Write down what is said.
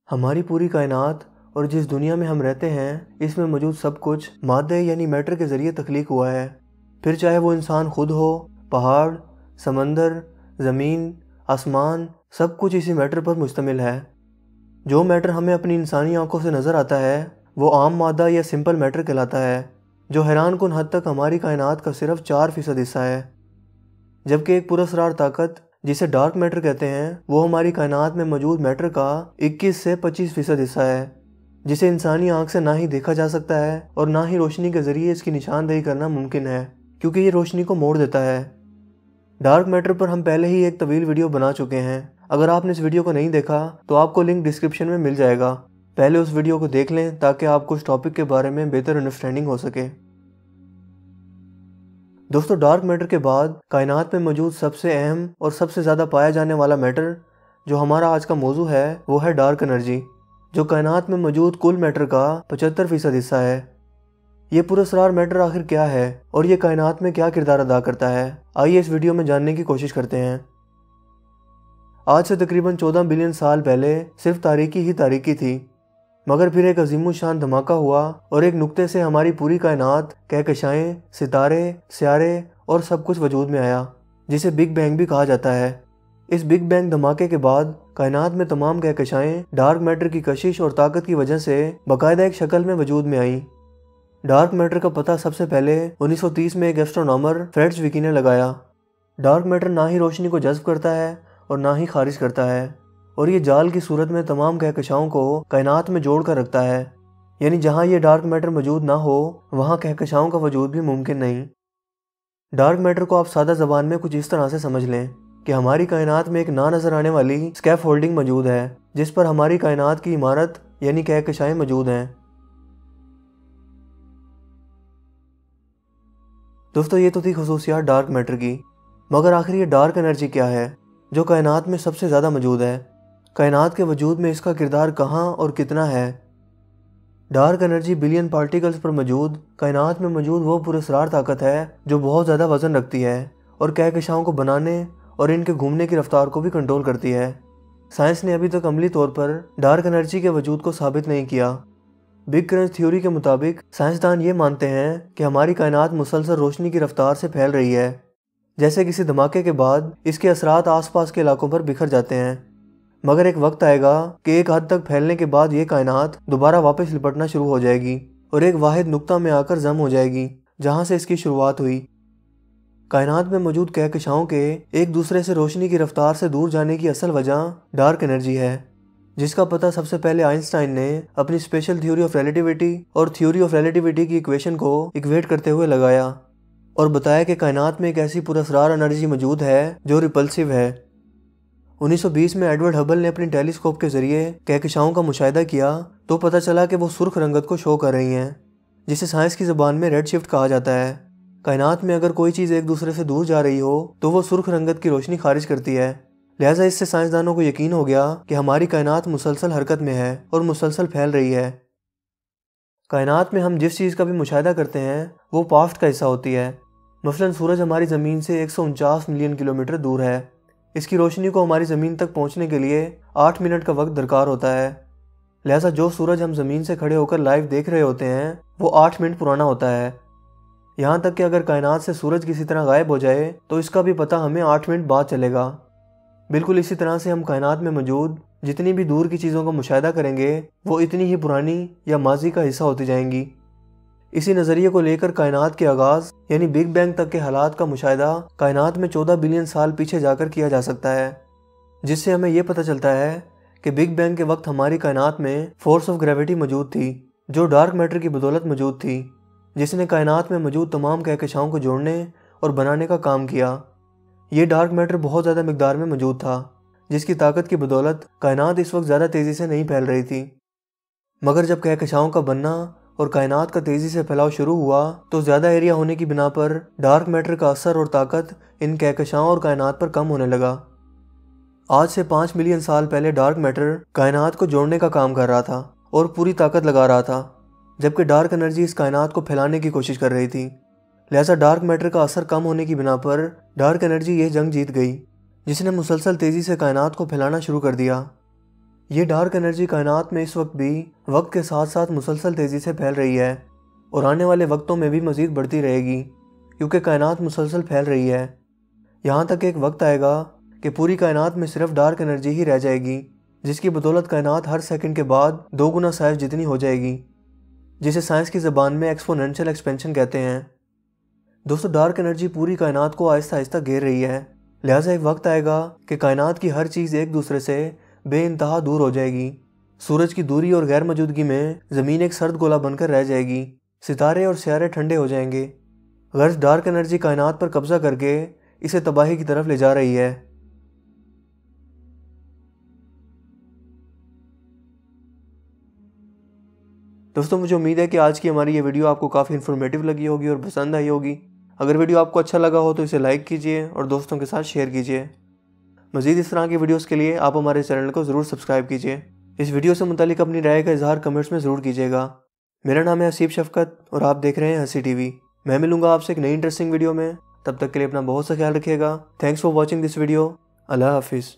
ہماری پوری کائنات اور جس دنیا میں ہم رہتے ہیں اس میں موجود سب کچھ مادے یعنی میٹر کے ذریعے تخلیق ہوا ہے۔ پھر چاہے وہ انسان خود ہو، پہاڑ، سمندر، زمین، آسمان، سب کچھ اسی میٹر پر مشتمل ہے۔ جو میٹر ہمیں اپنی انسانی آنکھوں سے نظر آتا ہے وہ عام مادہ یا سمپل میٹر کہلاتا ہے، جو حیران کن حد تک ہماری کائنات کا صرف 4% حصہ ہے، جبکہ ایک پراسرار طاقت جسے ڈارک میٹر کہتے ہیں وہ ہماری کائنات میں موجود میٹر کا 21 سے 25% حصہ ہے، جسے انسانی آنکھ سے نہ ہی دیکھا جا سکتا ہے اور نہ ہی روشنی کے ذریعے اس کی نشاندہی کرنا ممکن ہے، کیونکہ یہ روشنی کو موڑ دیتا ہے۔ ڈارک میٹر پر ہم پہلے ہی ایک طویل ویڈیو بنا چکے ہیں، اگر آپ نے اس ویڈیو کو نہیں دیکھا تو آپ کو لنک ڈسکرپشن میں مل جائے گا، پہلے اس ویڈیو کو دیکھ لیں تاکہ آپ کو اس ٹاپک کے بارے میں بہتر انڈرسٹینڈنگ ہو سکے۔ دوستو، ڈارک میٹر کے بعد کائنات میں موجود سب سے اہم اور سب سے زیادہ پایا جانے والا میٹر جو ہمارا آج کا موضوع ہے وہ ہے ڈارک انرجی، جو کائنات میں موجود کل میٹر کا 75% حصہ ہے۔ یہ پراسرار میٹر آخر کیا ہے اور یہ کائنات میں کیا کردار ادا کرتا ہے، آئیے اس ویڈیو میں جاننے کی کوشش کرتے ہیں۔ آج سے تقریباً 14 بلین سال پہلے صرف تاریکی ہی تاریکی تھی، مگر پھر ایک عظیم الشان دھماکہ ہوا اور ایک نقطے سے ہماری پوری کائنات، کہکشائیں، ستارے، سیارے اور سب کچھ وجود میں آیا، جسے بگ بینگ بھی کہا جاتا ہے۔ اس بگ بینگ دھماکے کے بعد کائنات میں تمام کہکشائیں ڈارک میٹر کی کشش اور طاقت کی وجہ سے باقاعدہ ایک شکل میں وجود میں آئیں۔ ڈارک میٹر کا پتہ سب سے پہلے 1930 میں ایک ایسٹرونامر فریڈ زویکی نے لگایا۔ ڈارک میٹر نہ ہی روشنی کو جذب کرتا ہے اور نہ ہی خارج کرتا ہے، اور یہ جال کی صورت میں تمام کہکشاؤں کو کائنات میں جوڑ کر رکھتا ہے، یعنی جہاں یہ ڈارک میٹر موجود نہ ہو وہاں کہکشاؤں کا وجود بھی ممکن نہیں۔ ڈارک میٹر کو آپ سادہ زبان میں کچھ اس طرح سے سمجھ لیں کہ ہماری کائنات میں ایک نہ نظر آنے والی اسکیف ہولڈنگ موجود ہے جس پر ہماری کائنات کی عمارت یعنی کہکشائیں موجود ہیں۔ دوستو، یہ تو تھی خصوصیات ڈارک میٹر کی، مگر آخر یہ ڈارک انرجی کیا ہے جو کائنات میں سب سے زیادہ موجود ہے؟ کائنات کے وجود میں اس کا کردار کہاں اور کتنا ہے؟ ڈارک انرجی بلین پارٹیکلز پر موجود کائنات میں موجود وہ پراسرار طاقت ہے جو بہت زیادہ وزن رکھتی ہے اور کہکشاؤں کو بنانے اور ان کے گھومنے کی رفتار کو بھی کنٹرول کرتی ہے۔ سائنس نے ابھی تک عملی طور پر ڈارک انرجی کے وجود کو ثابت نہیں کیا۔ بگ کرنچ تھیوری کے مطابق سائنسدان یہ مانتے ہیں کہ ہماری کائنات مسلسل روشنی کی رفتار سے پھیل رہی ہے، جیسے کسی دھماکے کے بعد اس کے اثرات آس پاس کے علاقوں پر بکھر جاتے ہیں، مگر ایک وقت آئے گا کہ ایک حد تک پھیلنے کے بعد یہ کائنات دوبارہ واپس لپٹنا شروع ہو جائے گی اور ایک واحد نقطہ میں آ کر ضم ہو جائے گی جہاں سے اس کی شروعات ہوئی۔ کائنات میں موجود کہکشاؤں کے ایک دوسرے سے روشنی کی رفتار سے دور جانے کی اصل وجہ ڈارک انرجی ہے، جس کا پتہ سب سے پہلے آئنسٹائن نے اپنی اسپیشل تھیوری آف ریلیٹیوٹی اور تھیوری آف ریلیٹیوٹی کی ایکویشن کو اکویٹ کرتے ہوئے لگایا اور بتایا کہ کائنات میں ایک ایسی پراسرار انرجی موجود ہے جو ریپلسیو ہے۔ 1920 میں ایڈورڈ ہبل نے اپنی ٹیلیسکوپ کے ذریعے کہکشاؤں کا مشاہدہ کیا تو پتہ چلا کہ وہ سرخ رنگت کو شو کر رہی ہیں، جسے سائنس کی زبان میں ریڈ شفٹ کہا جاتا ہے۔ کائنات میں اگر کوئی چیز ایک دوسرے سے دور جا رہی ہو تو وہ سرخ رنگت کی روشنی خارج کرتی ہے، لہٰذا اس سے سائنسدانوں کو یقین ہو گیا کہ ہماری کائنات مسلسل حرکت میں ہے اور مسلسل پھیل رہی ہے۔ کائنات میں ہم جس چیز کا بھی مشاہدہ کرتے ہیں وہ پاسٹ کا حصہ ہوتی ہے۔ مثلاً سورج ہماری زمین سے 149 ملین کلومیٹر دور ہے، اس کی روشنی کو ہماری زمین تک پہنچنے کے لیے 8 منٹ کا وقت درکار ہوتا ہے، لہٰذا جو سورج ہم زمین سے کھڑے ہو کر لائیو دیکھ رہے ہوتے ہیں وہ 8 منٹ پرانا ہوتا ہے۔ یہاں تک کہ اگر کائنات سے سورج کسی طرح غائب ہو جائے تو اس کا بھی پتہ ہمیں 8 منٹ بعد چلے گا۔ بالکل اسی طرح سے ہم کائنات میں موجود جتنی بھی دور کی چیزوں کا مشاہدہ کریں گے وہ اتنی ہی پرانی یا ماضی کا حصہ ہوتی جائیں گی۔ اسی نظریے کو لے کر کائنات کے آغاز یعنی بگ بینگ تک کے حالات کا مشاہدہ کائنات میں 14 بلین سال پیچھے جا کر کیا جا سکتا ہے، جس سے ہمیں یہ پتہ چلتا ہے کہ بگ بینگ کے وقت ہماری کائنات میں فورس آف گریویٹی موجود تھی جو ڈارک میٹر کی بدولت موجود تھی، جس نے کائنات میں موجود تمام کہکشاؤں کو جوڑنے اور بنانے کا کام کیا۔ یہ ڈارک میٹر بہت زیادہ مقدار میں موجود تھا، جس کی طاقت کی بدولت کائنات اس وقت زیادہ تیزی سے نہیں پھیل رہی تھی، مگر جب کہکشاؤں کا بننا اور کائنات کا تیزی سے پھیلاؤ شروع ہوا تو زیادہ ایریا ہونے کی بنا پر ڈارک میٹر کا اثر اور طاقت ان کہکشاؤں اور کائنات پر کم ہونے لگا۔ آج سے 5 ملین سال پہلے ڈارک میٹر کائنات کو جوڑنے کا کام کر رہا تھا اور پوری طاقت لگا رہا تھا، جبکہ ڈارک انرجی اس کائنات کو پھیلانے کی کوشش کر رہی تھی، لہٰذا ڈارک میٹر کا اثر کم ہونے کی بنا پر ڈارک انرجی یہ جنگ جیت گئی، جس نے مسلسل تیزی سے کائنات کو پھیلانا شروع کر دیا۔ یہ ڈارک انرجی کائنات میں اس وقت بھی وقت کے ساتھ ساتھ مسلسل تیزی سے پھیل رہی ہے اور آنے والے وقتوں میں بھی مزید بڑھتی رہے گی، کیونکہ کائنات مسلسل پھیل رہی ہے۔ یہاں تک ایک وقت آئے گا کہ پوری کائنات میں صرف ڈارک انرجی ہی رہ جائے گی، جس کی بدولت کائنات ہر سیکنڈ کے بعد 2 گنا سائز جتنی ہو جائے گی، جسے سائنس کی زبان میں ایکسپوننشل ایکسپینشن کہتے ہیں۔ دوستو، ڈارک انرجی پوری کائنات کو آہستہ آہستہ گھیر رہی ہے، لہٰذا ایک وقت آئے گا کہ کائنات کی ہر چیز ایک دوسرے سے بے انتہا دور ہو جائے گی۔ سورج کی دوری اور غیر موجودگی میں زمین ایک سرد گولا بن کر رہ جائے گی، ستارے اور سیارے ٹھنڈے ہو جائیں گے۔ غرض ڈارک انرجی کائنات پر قبضہ کر کے اسے تباہی کی طرف لے جا رہی ہے۔ دوستوں، مجھے امید ہے کہ آج کی ہماری یہ ویڈیو آپ کو کافی انفارمیٹیو لگی ہوگی اور پسند آئی ہوگی۔ اگر ویڈیو آپ کو اچھا لگا ہو تو اسے لائک کیجئے اور دوستوں کے ساتھ شیئر کیجئے۔ مزید اس طرح کی ویڈیوز کے لیے آپ ہمارے چینل کو ضرور سبسکرائب کیجئے۔ اس ویڈیو سے متعلق اپنی رائے کا اظہار کمنٹس میں ضرور کیجئے گا۔ میرا نام ہے حسیب شفقت اور آپ دیکھ رہے ہیں ہنسی ٹی وی۔ میں ملوں گا آپ سے ایک نئی انٹرسٹنگ ویڈیو میں، تب تک کے لیے اپنا بہت سا خیال رکھیے گا۔ Thanks for watching this video. اللہ حافظ۔